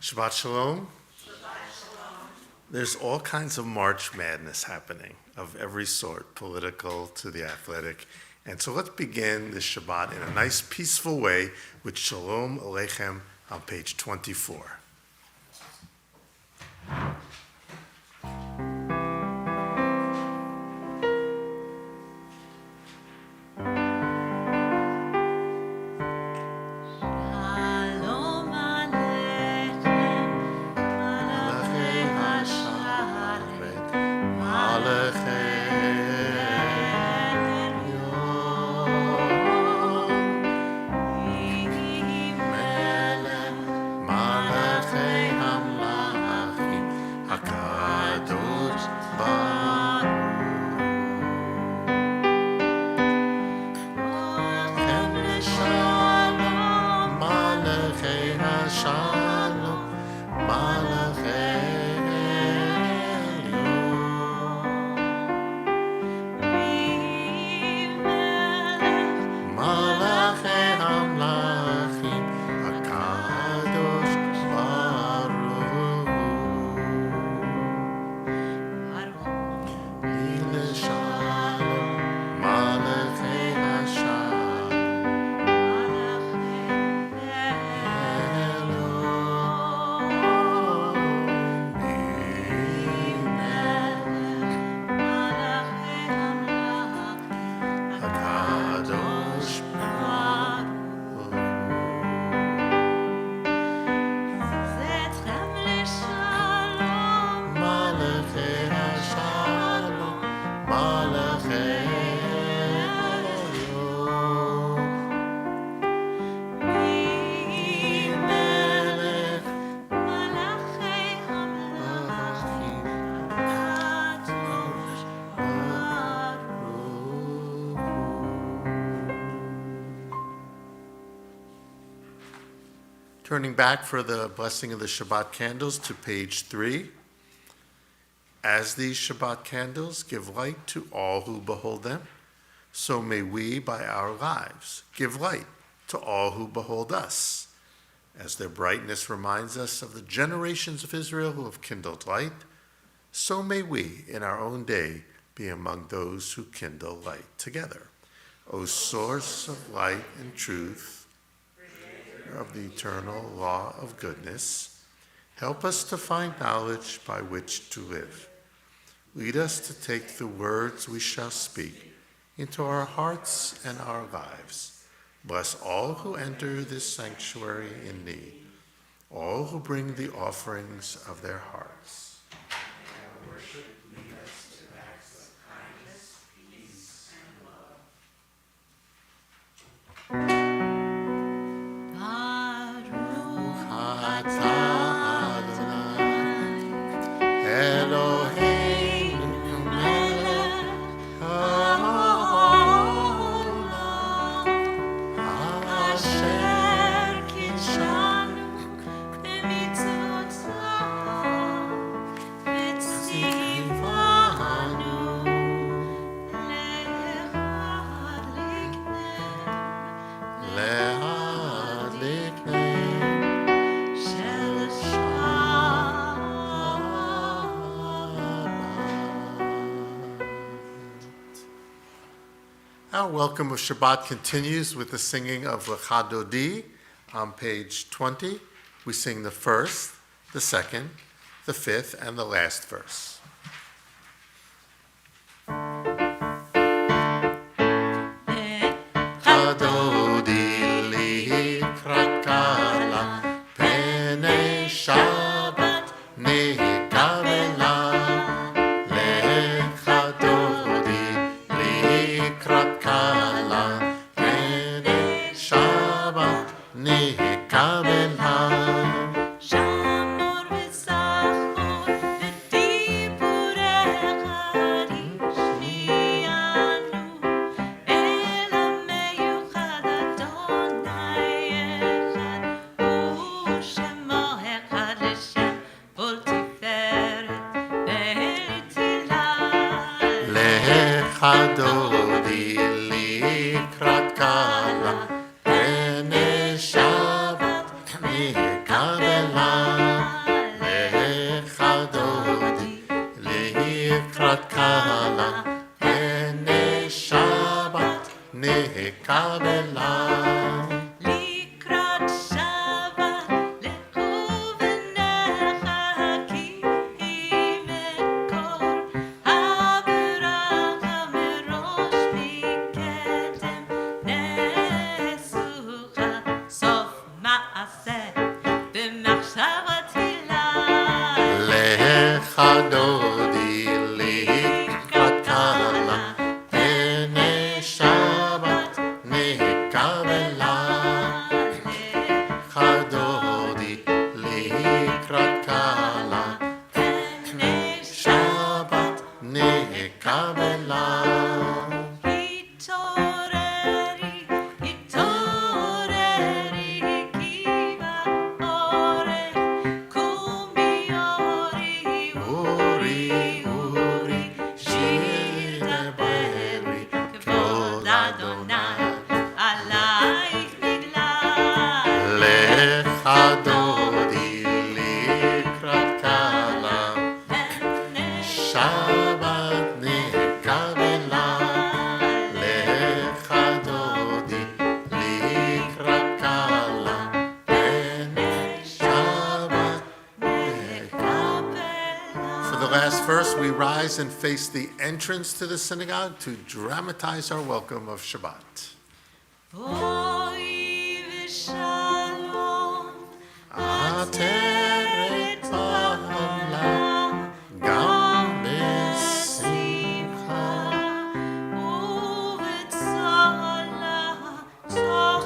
Shabbat Shalom. There's all kinds of March madness happening of every sort, political to the athletic. And so let's begin this Shabbat in a nice, peaceful way with Shalom Aleichem on page 24. Turning back for the blessing of the Shabbat candles to page 3. As these Shabbat candles give light to all who behold them, so may we by our lives give light to all who behold us. As their brightness reminds us of the generations of Israel who have kindled light, so may we in our own day be among those who kindle light together. O source of light and truth, of the eternal law of goodness, help us to find knowledge by which to live. Lead us to take the words we shall speak into our hearts and our lives. Bless all who enter this sanctuary in need, all who bring the offerings of their hearts. Our welcome of Shabbat continues with the singing of Lecha Dodi on page 20. We sing the first, the second, the fifth, and the last verse. Dodi likrat kala, pene Shabbat nikabela. נקבלה. לקראת שבת לכוונך כי מקור הברכה מראש מקדם נשוכה סוף מעשה במחשבה תחילה לך דודי לקראת כלה, פני שבת נקבלה. לך דודי לקראת כלה, פני שבת נקבלה. התעוררי, התעוררי, כי באורך קומי אורי, אורי, אורי, שיר דברי, כבוד אדוני. עלייך נגלה. לך דודי לקראת כלה, שבת נקבלה. לך דודי לקראת כלה, פני שבת נקבלה. For the last verse, we rise and face the entrance to the synagogue to dramatize our welcome of Shabbat. בואי ושלום, עטרת פעלה, גם בשמחה, ובצהלה תוך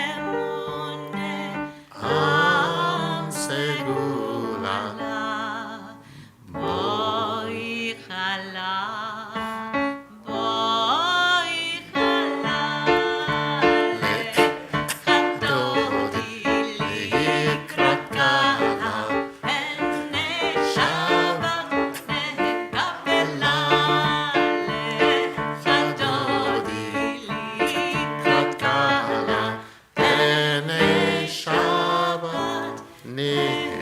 אמונה עם סגולה. בואי חלה, בואי חלה, לך דודי לקראת כלה, פני שבת נקבלה. לך דודי לקראת כלה, פני שבת נקבלה.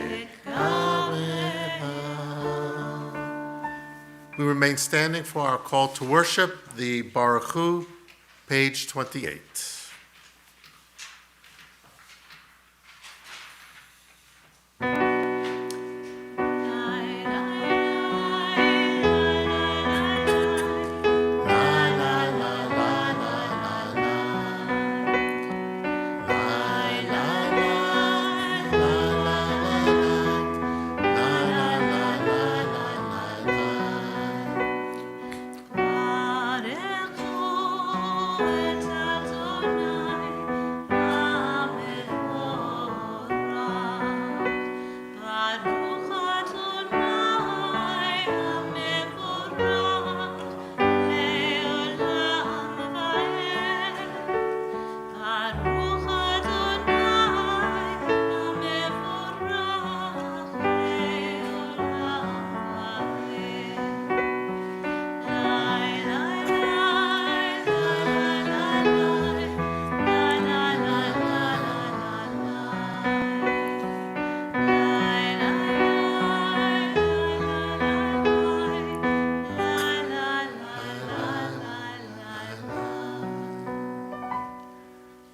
We remain standing for our call to worship, the Baruch Hu, page 28.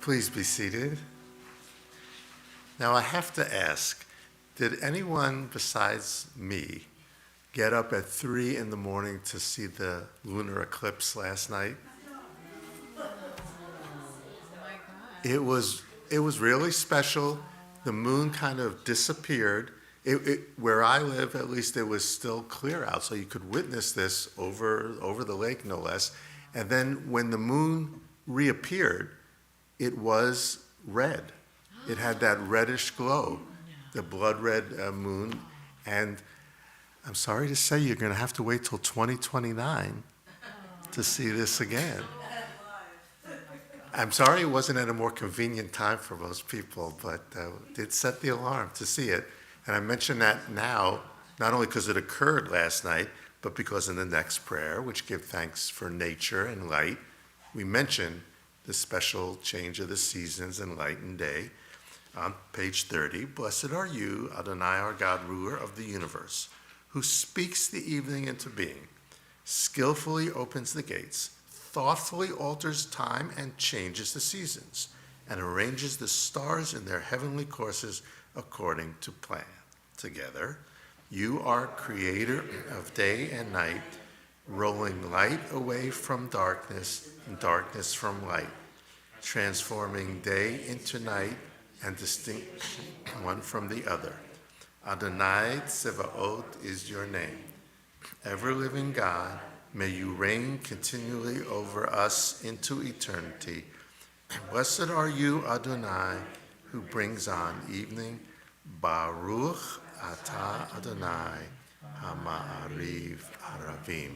Please be seated. Now I have to ask, did anyone besides me get up at 3 in the morning to see the lunar eclipse last night? It was really special. The moon kind of disappeared. Where I live, at least, it was still clear out, so you could witness this over the lake, no less. And then when the moon reappeared, it was red. It had that reddish glow, the blood red moon. And I'm sorry to say, you're going to have to wait till 2029 to see this again. I'm sorry it wasn't at a more convenient time for most people, but it set the alarm to see it. And I mention that now, not only because it occurred last night, but because in the next prayer, which give thanks for nature and light, we mention the special change of the seasons and light and day. On page 30, blessed are you, Adonai our God, ruler of the universe, who speaks the evening into being, skillfully opens the gates, thoughtfully alters time and changes the seasons, and arranges the stars in their heavenly courses according to plan. Together, you are creator of day and night, rolling light away from darkness and darkness from light, transforming day into night and distinguishing one from the other. Adonai Tsevaot is your name. Ever-living God, may you reign continually over us into eternity. Blessed are you, Adonai, who brings on evening. Baruch atah Adonai Ha'ma'ariv Aravim.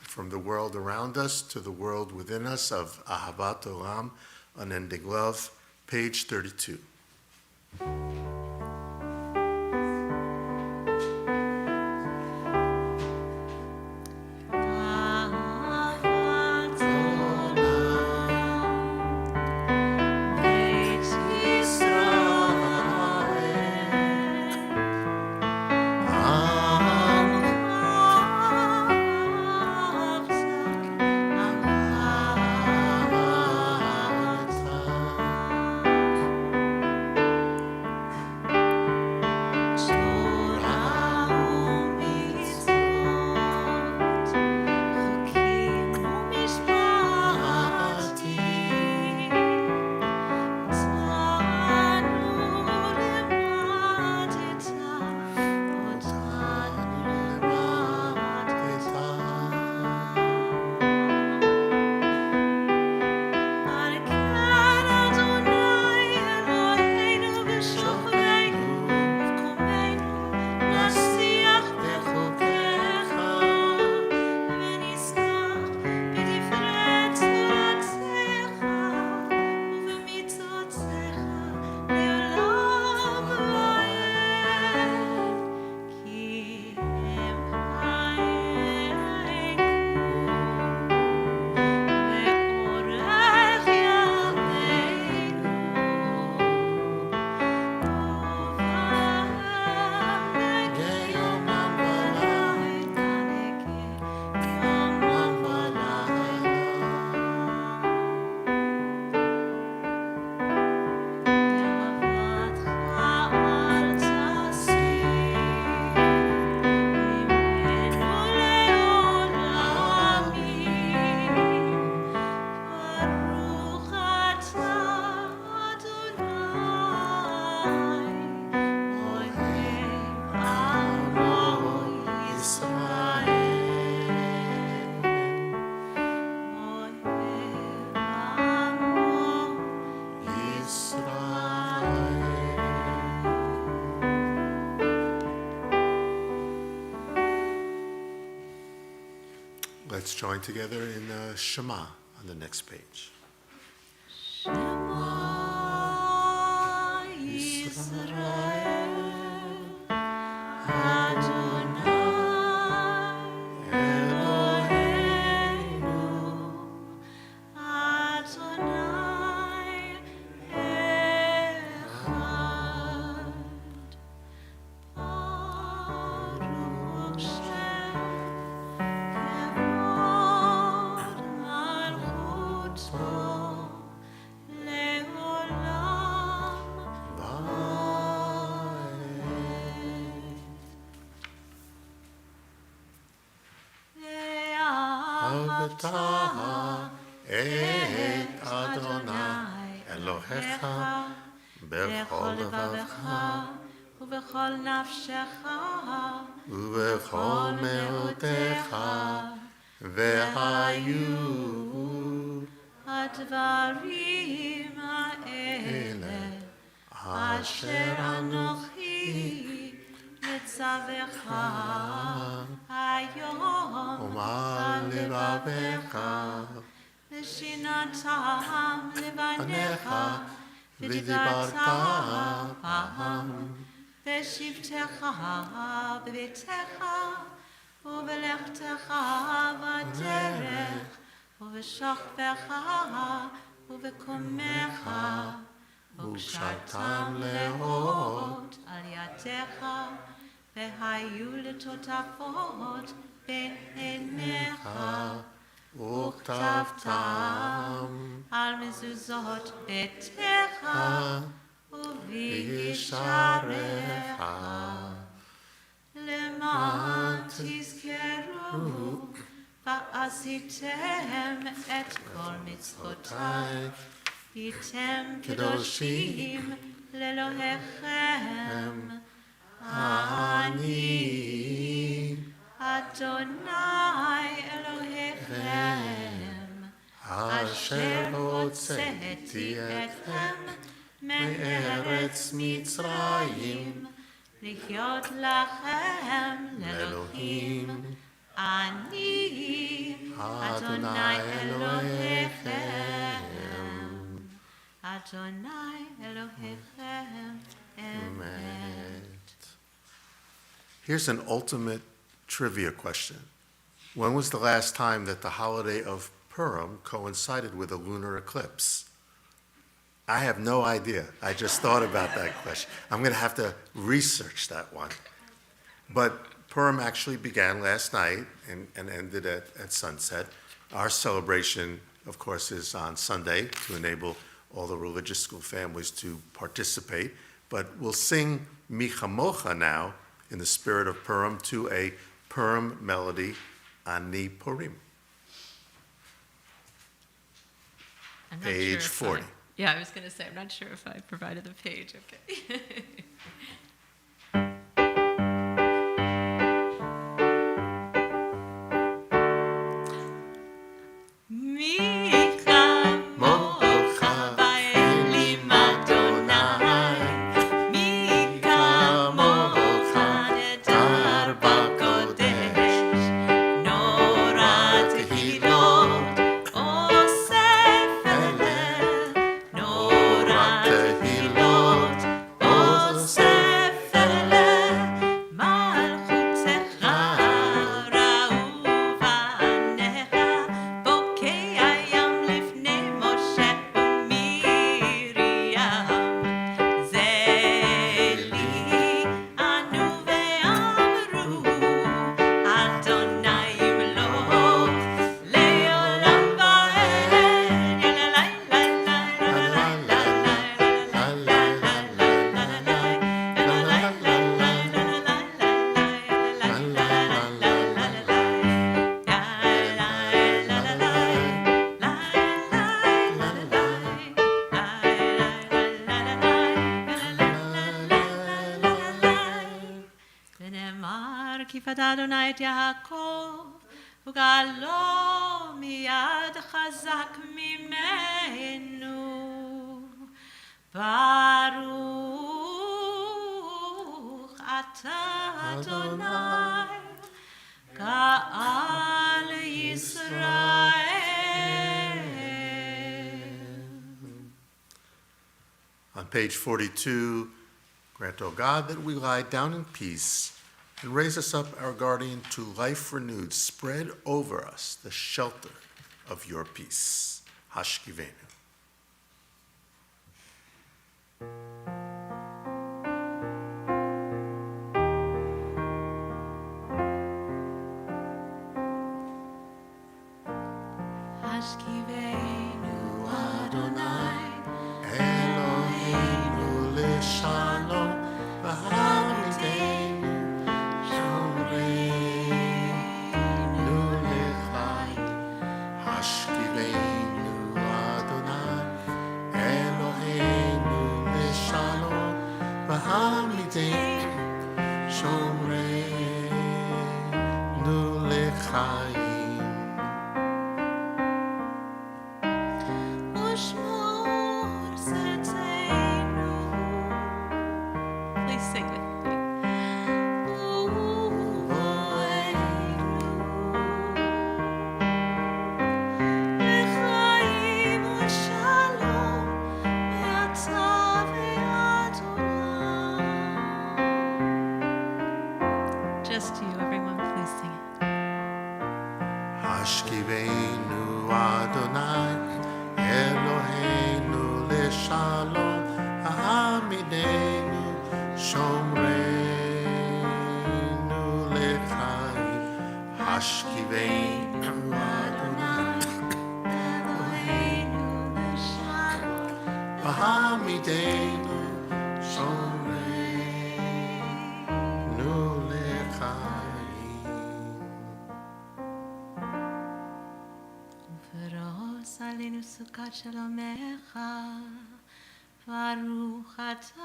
From the world around us to the world within us of Ahavat Olam, unending love, page 32. Let's join together in Shema on the next page. Shema Yisrael, Adonai Eloheinu, Adonai Echad. Baruch Shem Kevod Malchuto Leolam Ahavta et Adonai Elohecha bechol levavcha ובכל נפשך ובכל מאודיך והיו הדברים האלה אשר אנוכי מצווך היום ומר לבביך ושיננתם לבניך ודיברת בהם בשבתך בביתך ובלכתך בדרך ובשוכבך ובקומך וקשרתם לאות על ידיך והיו לטוטפות בעיניך וכתבתם על מזוזות ביתך ובישעריך, למען תזכרו ועשיתם את כל מצוותיי, הייתם קדושים לאלוהיכם. אני אדוני אלוהיכם, אשר הוצאתי אתכם מארץ מצרים, להיות לכם לאלוהים. אני אדוני אלוהיכם, אדוני אלוהיכם אמת. Here's an ultimate trivia question. When was the last time that the holiday of Purim coincided with a lunar eclipse? I have no idea. I just thought about that question. I'm going to have to research that one. But Purim actually began last night and ended at sunset. Our celebration, of course, is on Sunday to enable all the religious school families to participate. But we'll sing Mi Chamocha now in the spirit of Purim to a Purim melody, Ani Purim. I'm not Page sure 40. Yeah, I was going to say, I'm not sure if I provided the page. Okay. אדוני את יעקב, וגאלו מיד חזק ממנו. ברוך אתה אדוני, גאל ישראל. On page 42, grant, O God, that we lie down in peace and raise us up, our guardian, to life renewed. Spread over us the shelter of your peace. Hashkivenu. Hashkivenu Adonai, Eloheinu leshalom, v'hamidenu shomreinu lechayim. Hashkivenu Adonai, Eloheinu leshalom, v'hamidenu shomreinu lechayim. Please sing with me. Just to you, everyone, please sing it. עתידנו שומרנו לחיים. ופרוס עלינו סוכת שלומך, ברוך אתה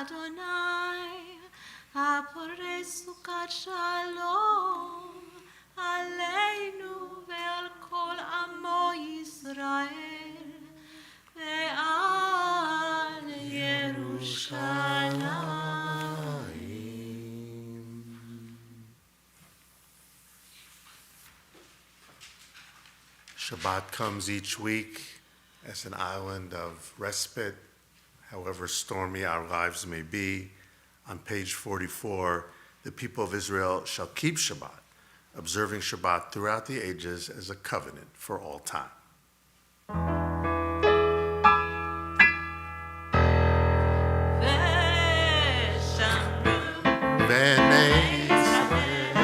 אדוני, הפורס סוכת שלום עלינו ועל כל עמו ישראל ועל ירושלים. Shabbat comes each week as an island of respite, however stormy our lives may be. On page 44, the people of Israel shall keep Shabbat, observing Shabbat throughout the ages as a covenant for all time. B'nei Israel,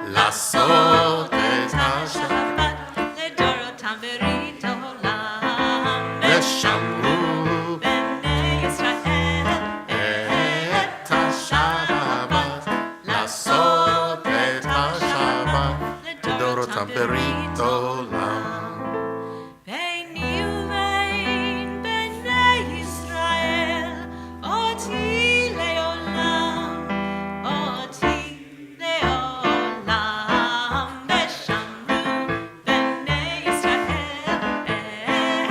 לעשות את השבת, לדורותם ברית עולם, ושמרו בני ישראל את השבת, לעשות את השבת, לדורותם ברית עולם. ביני ובין בני ישראל, אותי לעולם, אותי לעולם, ושמרו בני ישראל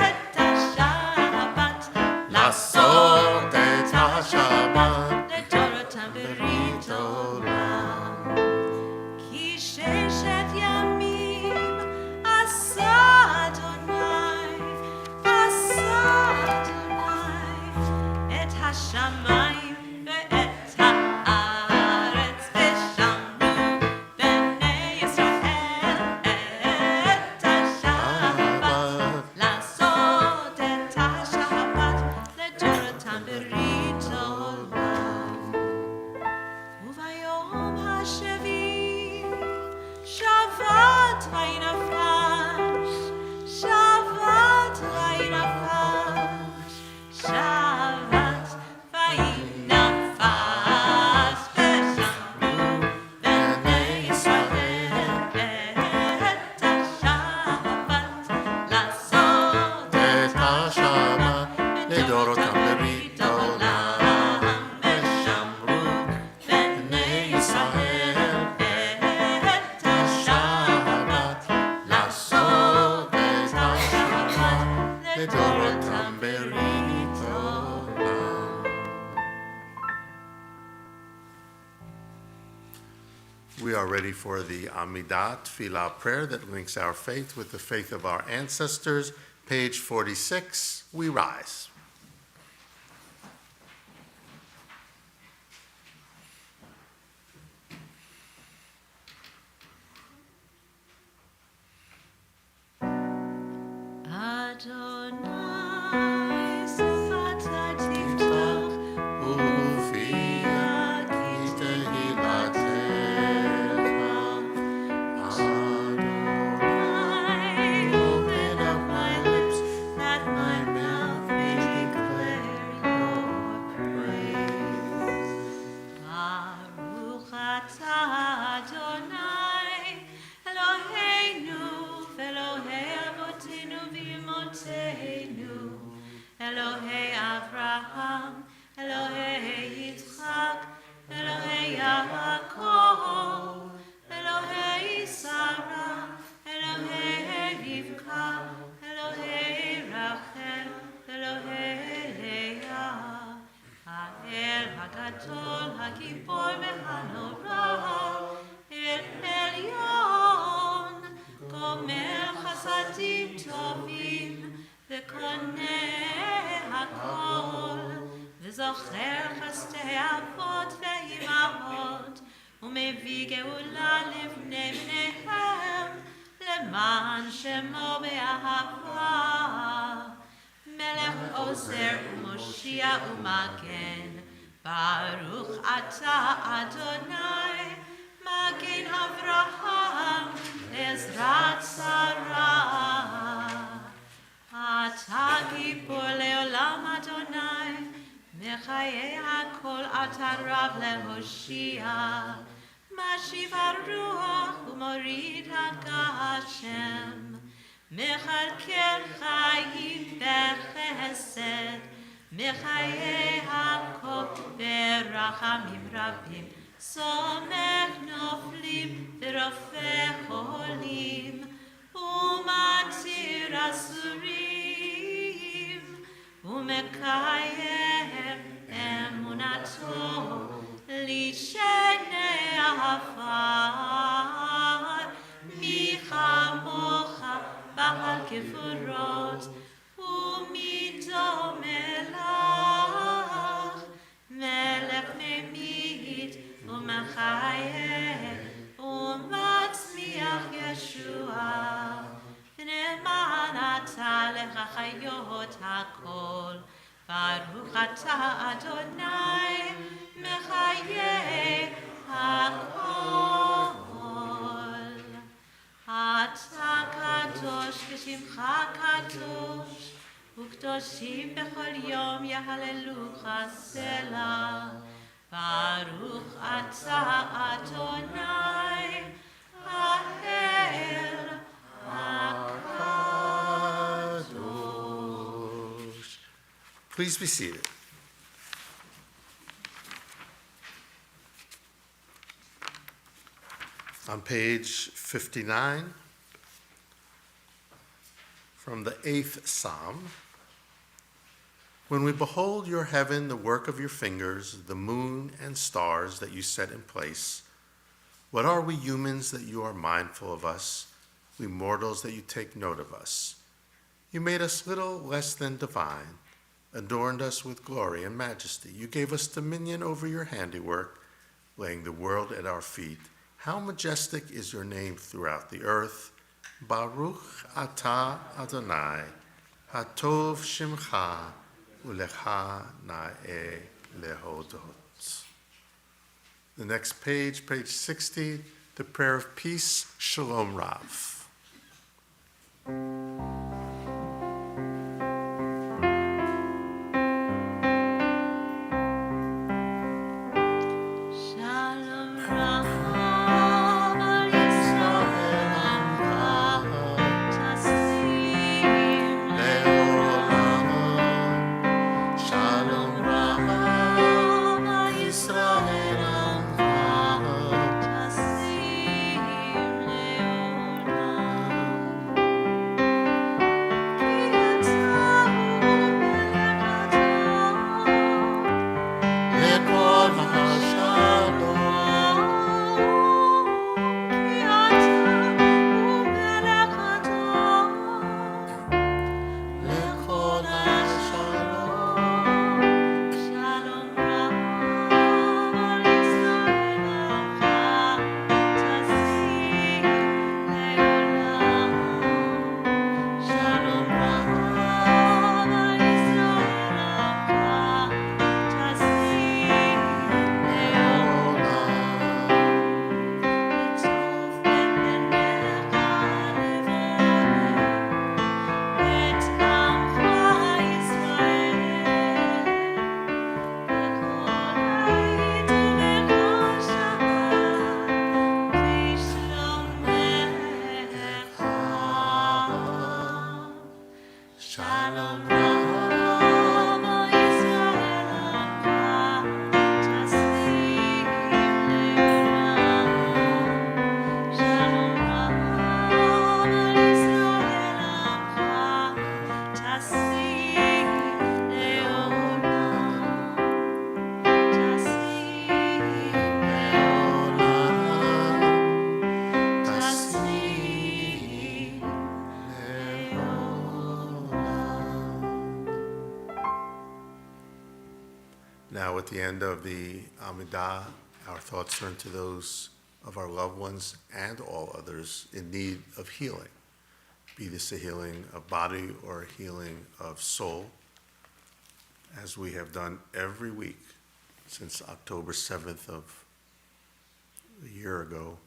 את השבת, לעשות את השבת, לדורותם ברית עולם. כי ששת ימים עשה אדוני את השמיים ואת הארץ, ושמרו בני ישראל את השבת, לעשות את השבת, לדורותם ברית עולם. וביום השביעי שבת וינפש, שבת וינפש, שבת וינפש, ושמרו בני ישראל את השבת, לעשות את השבת, לדורותם ברית עולם, ושמרו בני ישראל את השבת, לעשות את השבת, לדורותם ברית עולם. We are ready for the Amidah Tefillah prayer that links our faith with the faith of our ancestors. Page 46, we rise. אדוני שפת תפתח ופיה כי תהילתך. Adonai, open up my lips, that my mouth may declare your praise. Baruch atah Adonai, Eloheinu ve'Elohei avotenu v'imotenu, Elohei Avraham, Elohei Yitzchak, Elohei Yaakov, Elohei Sarah, Elohei Rivka, Elohei Rachel, Elohei Leah, האל הגדול, הגיבור והנורא, אל עליון, גומר חסדים טובים, וקונה הכל, וזוכר חסדי אבות ואימהות, ומביא גאולה לבני בניהם, למען שמו באהבה. מלך עוזר ומושיע ומגן, ברוך אתה אדוני, מגן אברהם, עזרת שרה. אתה גיבור לעולם אדוני, מחיי הכל אתה רב להושיע. משיב הרוח ומוריד הגשם, מכלכל חיים בחסד, מחיי הכל ברחמים רבים, סומך נופלים ורופא חולים, ומתיר אסורים, ומקיים אמונתו לשני עפר. מי כמוך בעל גבורות, ומי דומה לך, מלך ממית ומחיה ומצמיח ישועה. ונאמן אתה לחיות הכל, ברוך אתה אדוני מחיי הכל. אתה קדוש ושמך קדוש, וקדושים בכל יום יהללוך סלה. ברוך אתה אדוני האל הקדוש. Please be seated. On page 59, from the 8th Psalm, when we behold your heaven, the work of your fingers, the moon and stars that you set in place, what are we humans that you are mindful of us, we mortals that you take note of us? You made us little less than divine, adorned us with glory and majesty. You gave us dominion over your handiwork, laying the world at our feet. How majestic is your name throughout the earth. Baruch atah Adonai, hatov shimcha, ulecha na'eh lehodot. The next page, page 60, the prayer of peace, Shalom Rav. Now, at the end of the Amidah, our thoughts turn to those of our loved ones and all others in need of healing, be this a healing of body or a healing of soul, as we have done every week since October 7th of a year ago.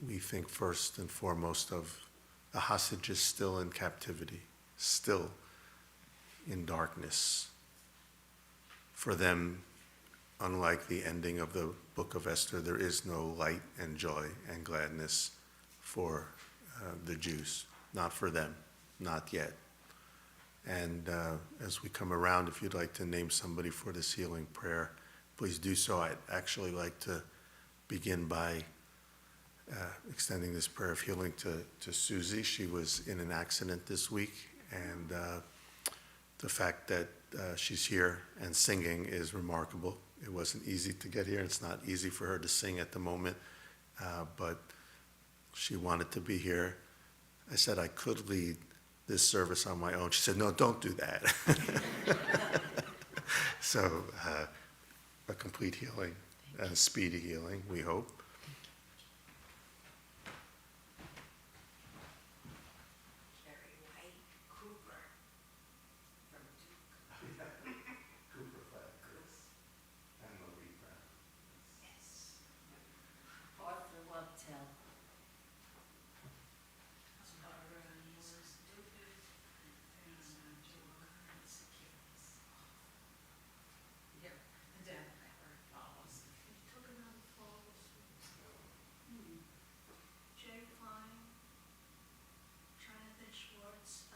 We think first and foremost of the hostages still in captivity, still in darkness. For them, unlike the ending of the book of Esther, there is no light and joy and gladness for the Jews. Not for them, not yet. And as we come around, if you'd like to name somebody for this healing prayer, please do so. I'd actually like to begin by extending this prayer of healing to Suzy. She was in an accident this week, and the fact that she's here and singing is remarkable. It wasn't easy to get here. It's not easy for her to sing at the moment, but she wanted to be here. I said I could lead this service on my own. She said, no, don't do that. So a complete healing, a speedy healing, we hope. Schwartz,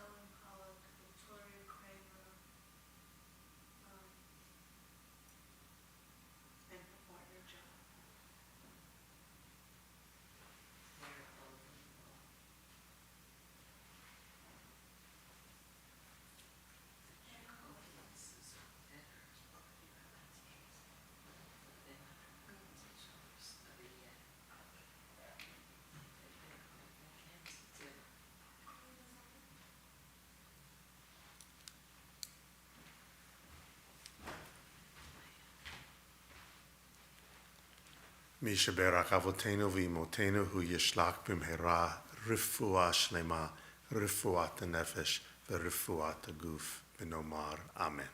and partner John. מי שברך אבותינו ואמותינו הוא ישלח במהרה רפואה שלמה, רפואת הנפש ורפואת הגוף, ונאמר אמן.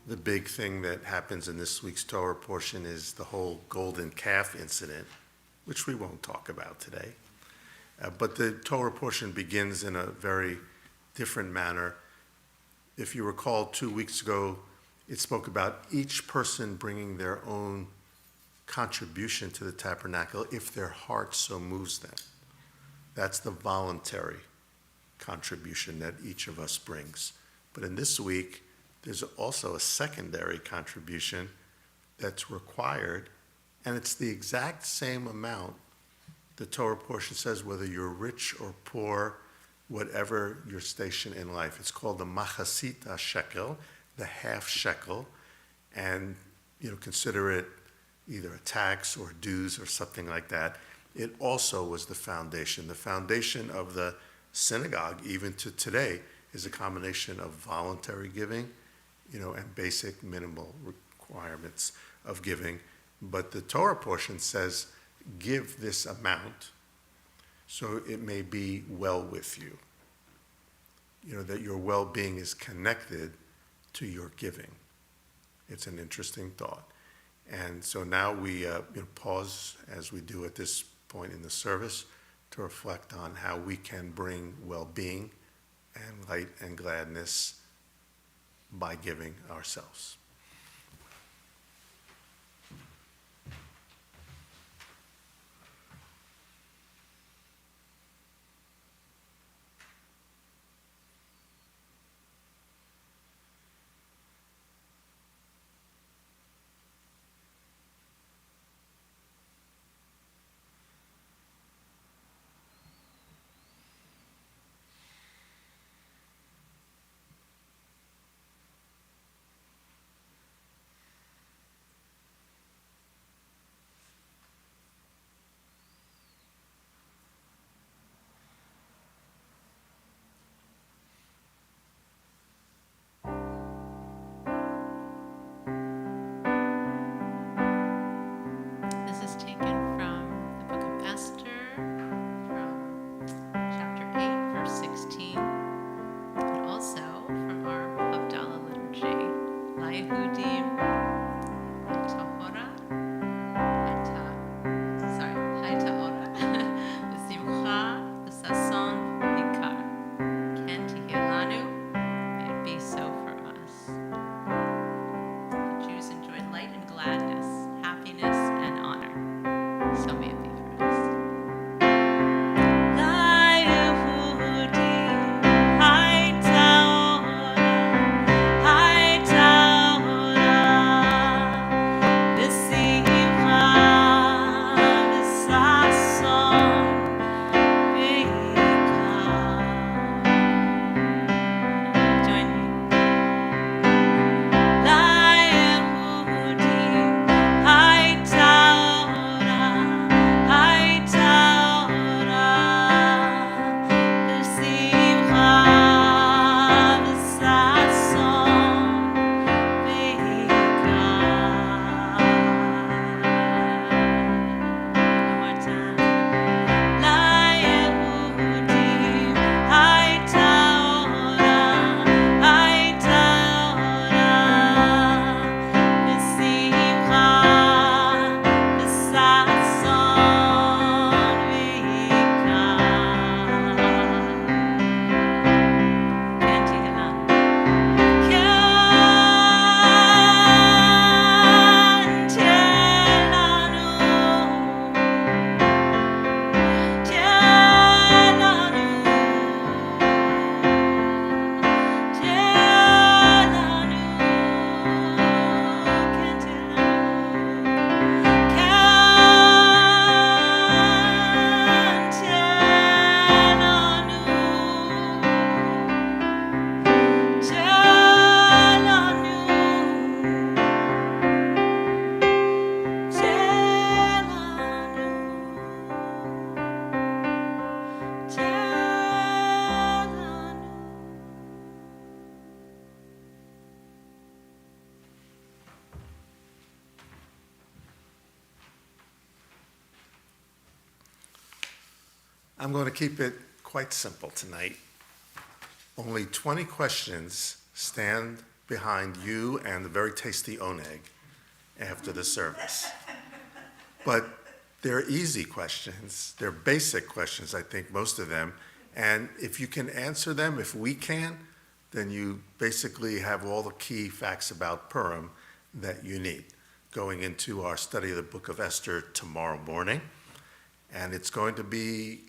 The big thing that happens in this week's Torah portion is the whole golden calf incident, which we won't talk about today. But the Torah portion begins in a very different manner. If you recall, 2 weeks ago, it spoke about each person bringing their own contribution to the tabernacle if their heart so moves them. That's the voluntary contribution that each of us brings. But in this week, there's also a secondary contribution that's required, and it's the exact same amount. The Torah portion says whether you're rich or poor, whatever your station in life. It's called the machasita shekel, the half shekel, and consider it either a tax or dues or something like that. It also was the foundation. The foundation of the synagogue, even to today, is a combination of voluntary giving, and basic minimal requirements. of giving, but the Torah portion says, give this amount so it may be well with you. You know, that your well-being is connected to your giving. It's an interesting thought. And so now we pause, as we do at this point in the service, to reflect on how we can bring well-being and light and gladness by giving ourselves. This is taken from the book of Esther, from chapter 8, verse 16, and also from our Havdalah liturgy. La Yehudim Tahora, Haita Ora, V'simcha V'sason Nikar, Ken Tehilanu, may it be so for us. The Jews enjoyed light and gladness, happiness and honor. So may it be for us. La Yehudim Haita Ora V'simcha V'sason Nikar. Join me. La Yehudim Haita Ora V'simcha V'sason Nikar. One more time. La Yehudim Haita Ora V'simcha V'sason Nikar. Ken Tehilanu. I'm going to keep it quite simple tonight. Only 20 questions stand behind you and the very tasty oneg after the service. But they're easy questions. They're basic questions, I think, most of them. And if you can answer them, if we can, then you basically have all the key facts about Purim that you need going into our study of the book of Esther tomorrow morning. And it's going to be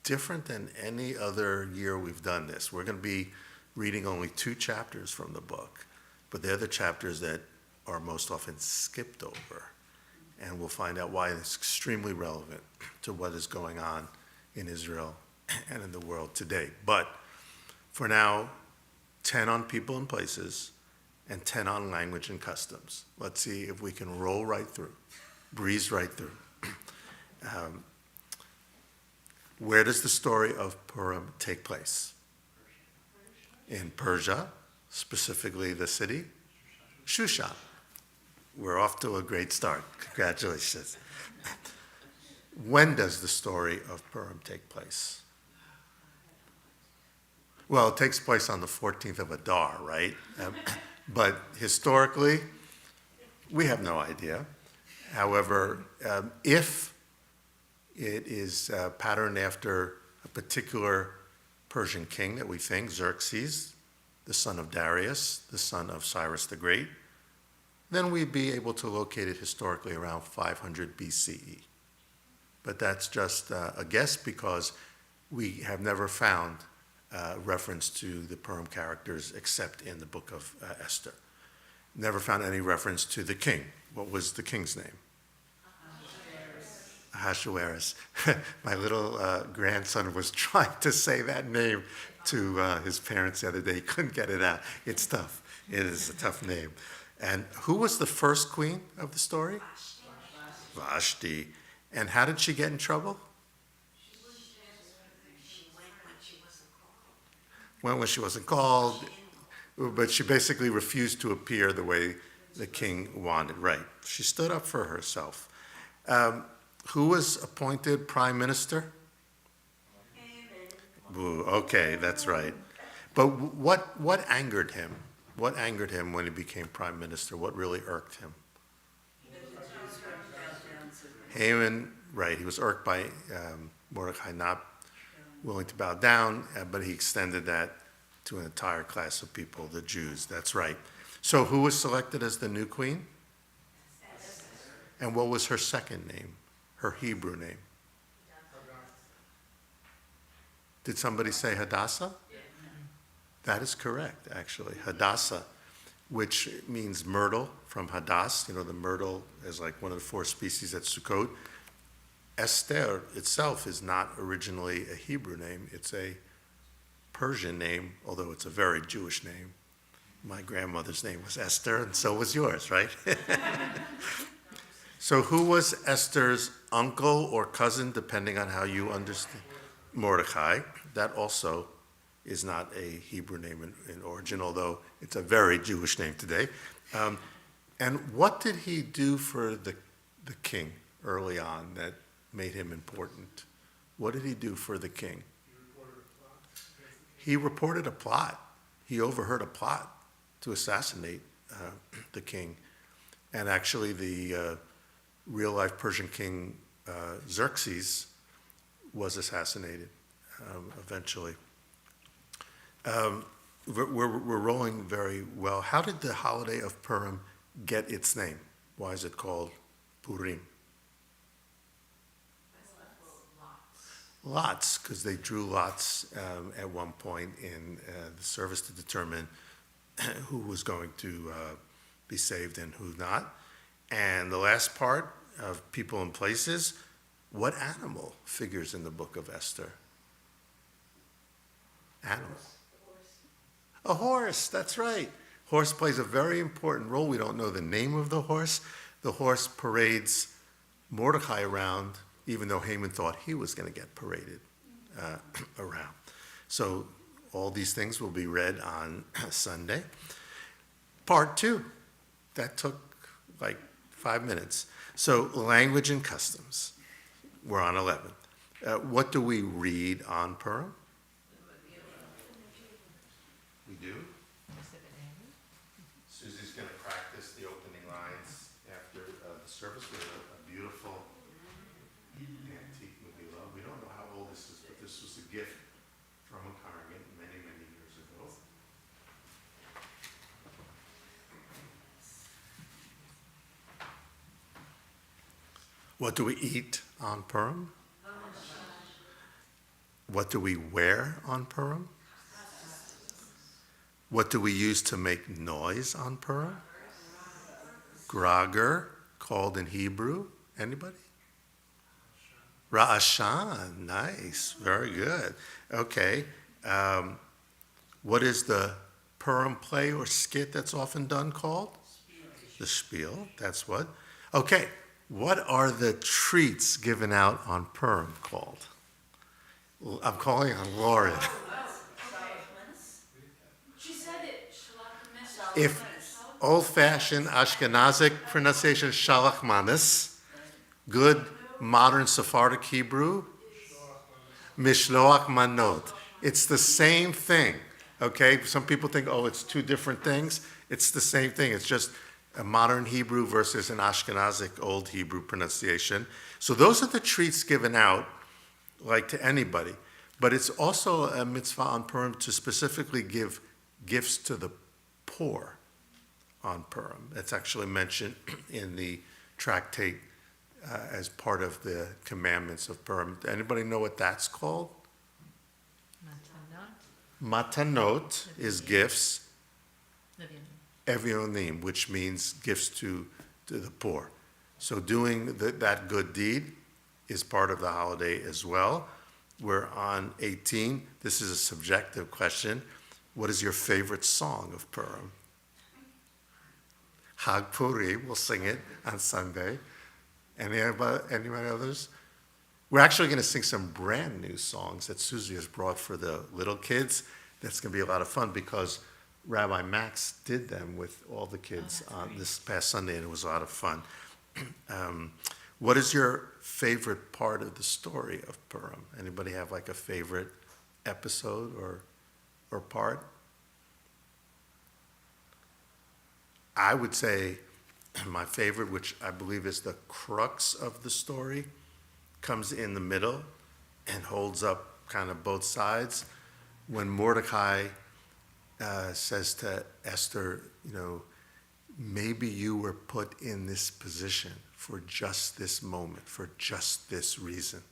different than any other year we've done this. We're going to be reading only 2 chapters from the book, but they're the chapters that are most often skipped over. And we'll find out why it's extremely relevant to what is going on in Israel and in the world today. But for now, 10 on people and places and 10 on language and customs. Let's see if we can roll right through, breeze right through. Where does the story of Purim take place? In Persia, specifically the city Shushan. We're off to a great start. Congratulations. When does the story of Purim take place? Well, it takes place on the 14th of Adar, right? But historically, we have no idea. However, if it is patterned after a particular Persian king that we think, Xerxes, the son of Darius, the son of Cyrus the Great, then we'd be able to locate it historically around 500 BCE. But that's just a guess because we have never found reference to the Purim characters except in the book of Esther. Never found any reference to the king. What was the king's name? Ahasuerus. My little grandson was trying to say that name to his parents the other day. He couldn't get it out. It's tough. It is a tough name. And who was the first queen of the story? Vashti. And how did she get in trouble? Went when she wasn't called, but she basically refused to appear the way the king wanted. Right. She stood up for herself. Who was appointed prime minister? Okay, that's right. But what angered him? What angered him when he became prime minister? What really irked him? Haman, right, he was irked by Mordecai not willing to bow down, but he extended that to an entire class of people, the Jews. That's right. So who was selected as the new queen? Esther. And what was her second name, her Hebrew name? Did somebody say Hadassah? Yeah. That is correct, actually. Hadassah, which means myrtle from Hadass. You know, the myrtle is like one of the 4 species at Sukkot. Esther itself is not originally a Hebrew name. It's a Persian name, although it's a very Jewish name. My grandmother's name was Esther, and so was yours, right? So who was Esther's uncle or cousin, depending on how you understand? Mordecai. That also is not a Hebrew name in origin, although it's a very Jewish name today. And what did he do for the king early on that made him important? What did he do for the king? He reported a plot. He overheard a plot to assassinate the king. And actually the real-life Persian king Xerxes was assassinated eventually. We're rolling very well. How did the holiday of Purim get its name? Why is it called Purim? Lots, because they drew lots at one point in the service to determine who was going to be saved and who not. And the last part of people and places, what animal figures in the book of Esther? Animal. A horse, that's right. Horse plays a very important role. We don't know the name of the horse. The horse parades Mordecai around, even though Haman thought he was going to get paraded around. So all these things will be read on Sunday. Part 2, that took like 5 minutes. So language and customs, we're on 11. What do we read on Purim? We do? Suzy's going to practice the opening lines after the service with a beautiful antique Megillah. We don't know how old this is, but this was a gift from a congregant many, many years ago. What do we eat on Purim? What do we wear on Purim? What do we use to make noise on Purim? Grager, called in Hebrew. Anybody? Ra'ashan, nice, very good. Okay, what is the Purim play or skit that's often done called? The spiel, that's what. Okay, what are the treats given out on Purim called? I'm calling on Lauren. If old-fashioned Ashkenazic pronunciation, Shalach Manis. Good modern Sephardic Hebrew, Mishloach Manot. It's the same thing, okay? Some people think, oh, it's two different things. It's the same thing. It's just a modern Hebrew versus an Ashkenazic Old Hebrew pronunciation. So those are the treats given out, like to anybody. But it's also a mitzvah on Purim to specifically give gifts to the poor on Purim. It's actually mentioned in the tractate as part of the commandments of Purim. Anybody know what that's called? Matanot is gifts. Evionim, which means gifts to the poor. So doing that good deed is part of the holiday as well. We're on 18. This is a subjective question. What is your favorite song of Purim? Hag Purim, we'll sing it on Sunday. Anybody others? We're actually going to sing some brand new songs that Suzy has brought for the little kids. That's going to be a lot of fun because Rabbi Max did them with all the kids on this past Sunday, and it was a lot of fun. What is your favorite part of the story of Purim? Anybody have like a favorite episode or part? I would say my favorite, which I believe is the crux of the story, comes in the middle and holds up kind of both sides. When Mordecai says to Esther, maybe you were put in this position for just this moment, for just this reason.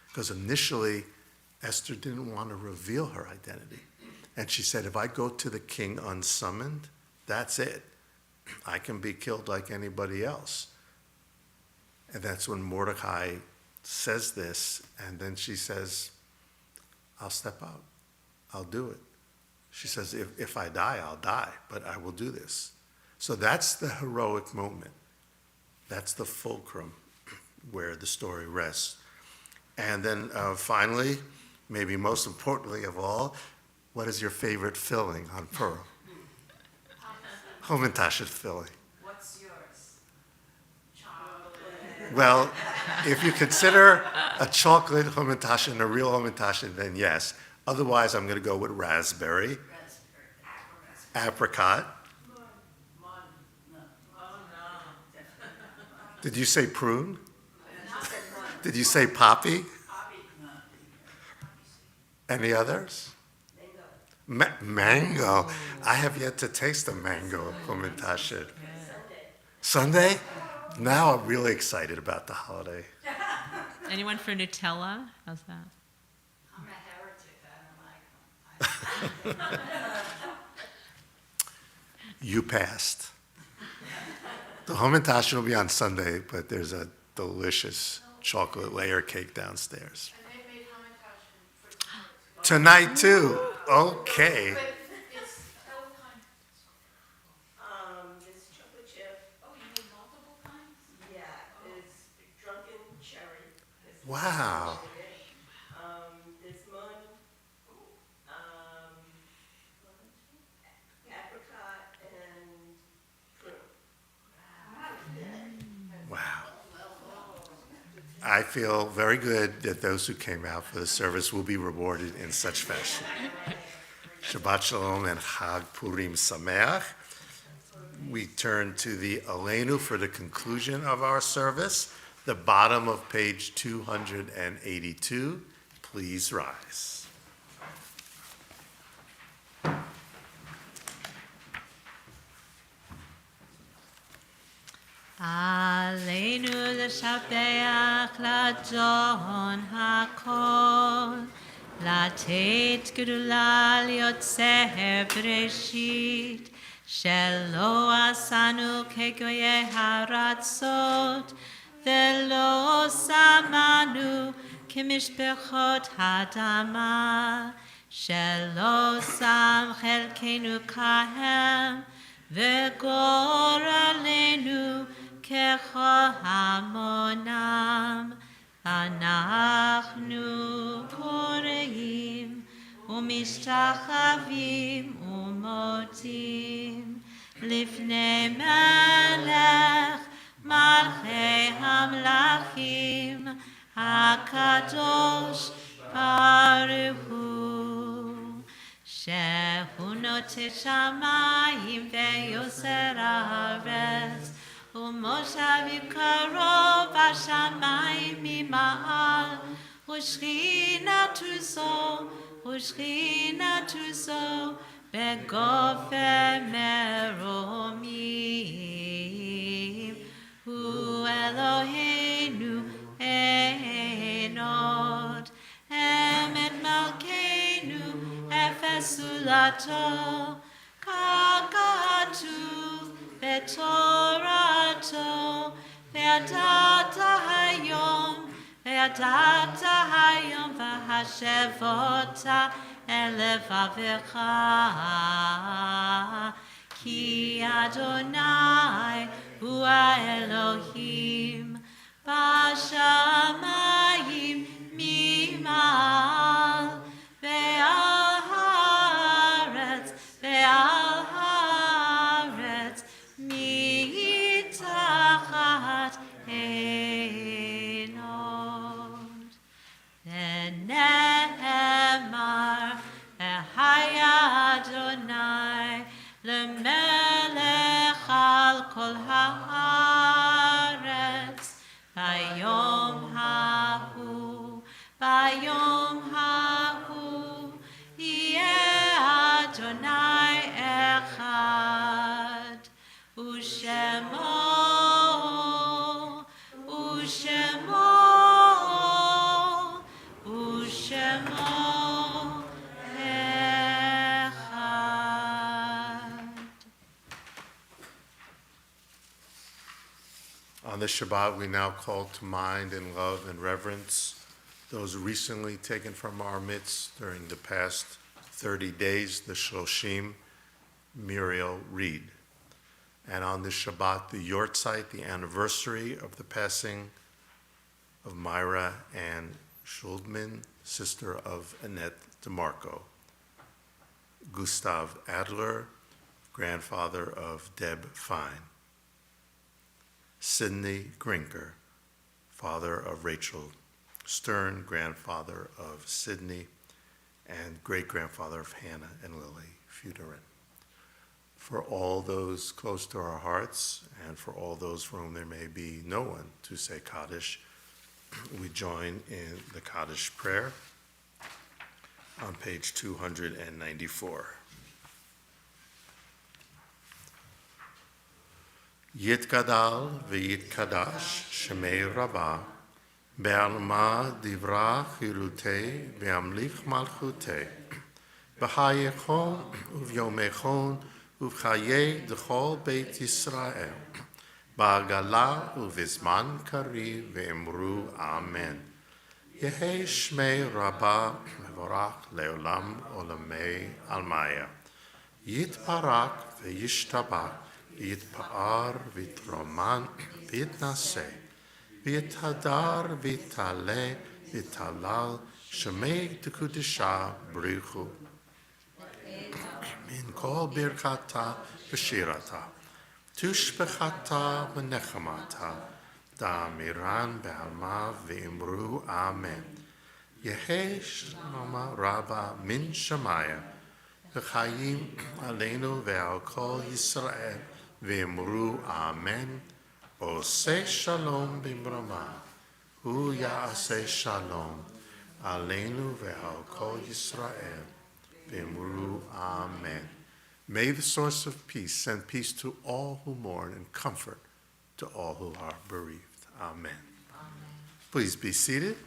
Because initially, Esther didn't want to reveal her identity. And she said, if I go to the king unsummoned, that's it. I can be killed like anybody else. And that's when Mordecai says this, and then she says, I'll step out. I'll do it. She says, if I die, I'll die, but I will do this. So that's the heroic moment. That's the fulcrum where the story rests. And then finally, maybe most importantly of all, what is your favorite filling on Purim? Hamantashet filling. What's yours? Chocolate. Well, if you consider a chocolate hamantashet and a real hamantashet, then yes. Otherwise, I'm going to go with raspberry, apricot. Did you say prune? Did you say poppy? Any others? Mango. I have yet to taste a mango hamantashet. Sunday? Now I'm really excited about the holiday. Anyone for Nutella? How's that? I'm a heretic. I don't like them. You passed. The hamantashet will be on Sunday, but there's a delicious chocolate layer cake downstairs. And they made hamantashet for Tonight too. Okay. But it's what kind? It's chocolate chip. Oh, you made multiple kinds? Yeah, it's drunken cherry. Wow. There's mun, apricot, and prune. Wow. I feel very good that those who came out for the service will be rewarded in such fashion. Shabbat Shalom and Chag Purim Sameach. We turn to the Aleinu for the conclusion of our service. The bottom of page 282. Please rise. Aleinu l'shabeach l'adon hakol, לתת גדולה ליוצר בראשית, שלא עשנו כגויי הארצות, ולא שמנו כמשפחות האדמה, שלא שם חלקנו כהם, וגורלנו ככל המונם. אנחנו קוראים ומשתחווים ומודים לפני מלך מלכי המלכים הקדוש ברוך הוא, שהוא נוטה שמיים ויוסר הארץ, ומושב יקרו בשמיים ממעל, ושכינתו זו בגופר מרומים. הוא אלוהינו אין עוד, אמת מלכנו אפס זולתו, ככתוב בתורתו, וידעת היום והשבות אל לבבך, כי אדוני הוא האלוהים בשמיים ממעל, ועל הארץ מתחת אין עוד. ונאמר היה אדוני למלך על כל הארץ, ביום ההוא יהיה אדוני אחד, ושמו On this Shabbat, we now call to mind in love and reverence those recently taken from our midst during the past 30 days, the Shloshim, Muriel Reed. And on this Shabbat, the Yortzeit, the anniversary of the passing of Myra Ann Schuldman, sister of Annette DeMarco. Gustav Adler, grandfather of Deb Fine. Sidney Grinker, father of Rachel Stern, grandfather of Sidney, and great-grandfather of Hannah and Lily Futerin. For all those close to our hearts, and for all those for whom there may be no one to say Kaddish, we join in the Kaddish prayer on page 294. Yitgadal v'yitkadash shemei Rabbi, be'alma divra chirutei ve'amlich malchutei, b'hayechon uvyomechon uv'chayei d'chol beit Yisrael, ba'agala uv'zman kari ve'emru Amen. Yehi shmei Rabbi mevorach le'olam olamei almaya, yitparak ve'yishtabak, ויתפאר ויתרומן ויתנשא ויתהדר ויתעלה ויתהלל שמי תקודשה בריחו מן כל ברכתה ושירתה תושבחתה ונחמתה דאמירן בעלמה ואמרו אמן. יהי שלמה רבה מן שמיה וחיים עלינו ועל כל ישראל ואמרו אמן. עושה שלום במרומה, הוא יעשה שלום עלינו ועל כל ישראל ואמרו amen. May the source of peace send peace to all who mourn and comfort to all who are bereaved. Amen. Please be seated.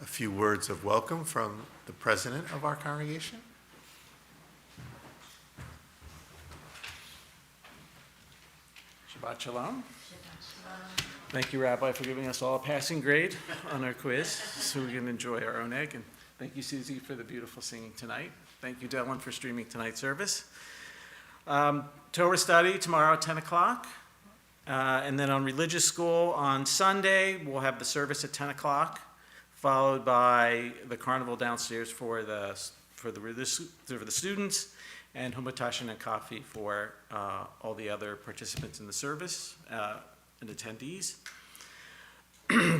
A few words of welcome from the president of our congregation. Shabbat Shalom. Thank you, Rabbi, for giving us all a passing grade on our quiz so we can enjoy our own egg. And thank you, Suzy, for the beautiful singing tonight. Thank you, Dylan, for streaming tonight's service. Torah study tomorrow at 10 o'clock. And then on religious school on Sunday, we'll have the service at 10 o'clock, followed by the carnival downstairs for the students. and humatashin and coffee for all the other participants in the service and attendees.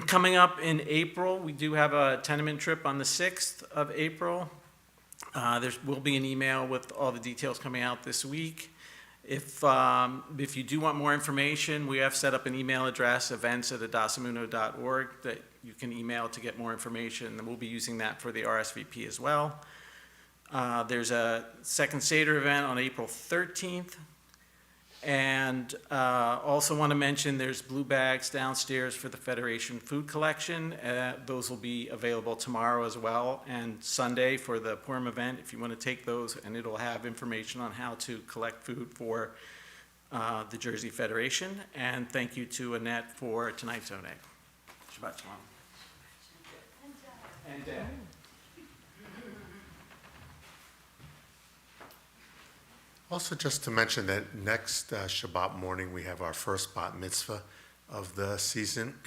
Coming up in April, we do have a tenement trip on the 6th of April. There will be an email with all the details coming out this week. If you do want more information, we have set up an email address, events@adasemuno.org, that you can email to get more information, and we'll be using that for the RSVP as well. There's a second Seder event on April 13th. And also want to mention there's blue bags downstairs for the Federation food collection. Those will be available tomorrow as well, and Sunday for the Purim event if you want to take those, and it'll have information on how to collect food for the Jersey Federation. And thank you to Annette for tonight's oneg. Shabbat Shalom. And Also, just to mention that next Shabbat morning, we have our first bat mitzvah of the season.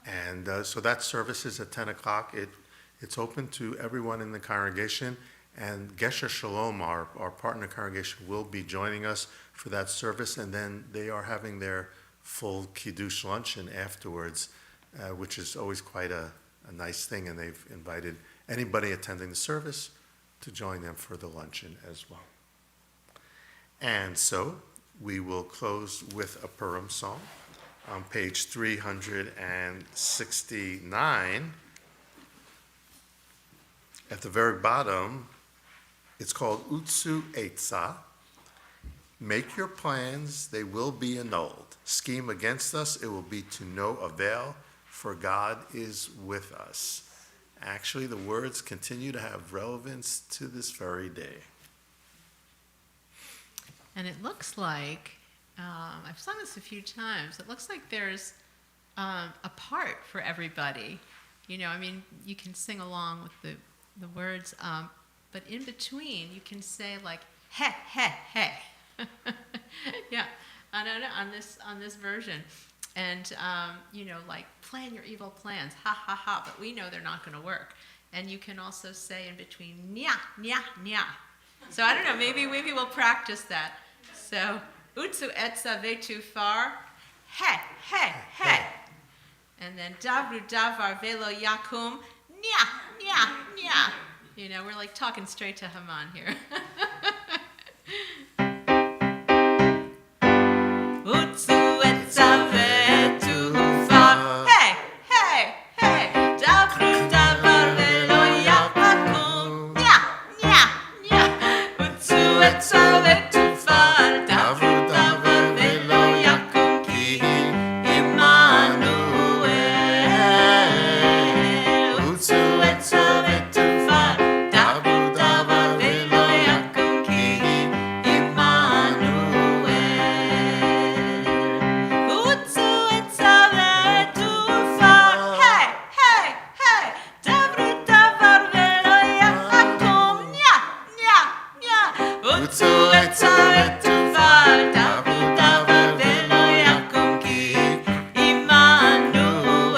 And so that service is at 10 o'clock. It's open to everyone in the congregation. And Gesher Shalom, our partner congregation, will be joining us for that service. And then they are having their full Kiddush luncheon afterwards, which is always quite a nice thing. And they've invited anybody attending the service to join them for the luncheon as well. And so we will close with a Purim song on page 369. At the very bottom, it's called Utsu Eitzah. Make your plans, they will be annulled. Scheme against us, it will be to no avail, for God is with us. Actually, the words continue to have relevance to this very day. And it looks like, I've sung this a few times, it looks like there's a part for everybody. You know, I mean, you can sing along with the words, but in between you can say like, hey, hey, hey. Yeah, on this version. And, you know, like, plan your evil plans, ha, ha, ha, but we know they're not going to work. And you can also say in between, nya, nya, nya. So I don't know, maybe we'll practice that. So, utsu etza vetu far, he, he, he. And then davru davar velo yakum, nya, nya, nya. You know, we're like talking straight to Haman here. Utsu etza vetu far, hey, hey, hey. Davru davar velo yakum, nya, nya, nya. Utsu etza vetu far, davru davar velo yakum ki Emmanuel. Utsu etza vetu far, davru davar velo yakum ki Emmanuel. Utsu etza vetu far, hey, hey, hey. Davru davar velo yakum, nya, nya, nya. Utsu etza vetu far, davru davar velo yakum ki Emmanuel.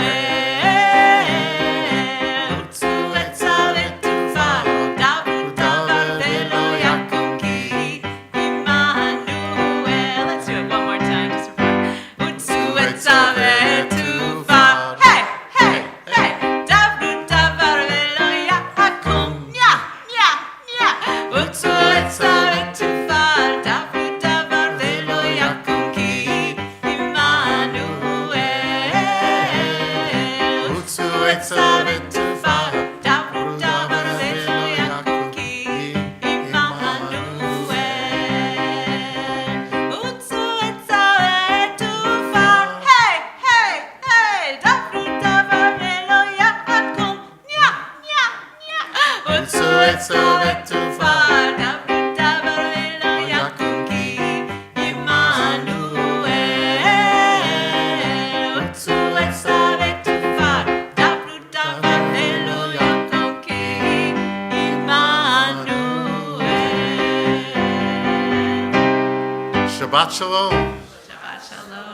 Utsu etza vetu far, davru davar velo yakum ki Emmanuel. Let's do it one more time, just for fun. Utsu etza vetu far, hey, hey, hey. Davru davar velo yakum, nya, nya, nya. Utsu etza vetu far, davru davar velo yakum ki Emmanuel. Utsu etza vetu far, davru davar velo yakum ki Emmanuel. Utsu etza vetu far, hey, hey, hey. Davru davar velo yakum, nya, nya, nya. Utsu etza vetu far, davru davar velo yakum ki Emmanuel. Utsu etza vetu far, davru davar velo yakum ki Emmanuel. Shabbat Shalom. Shabbat shalom.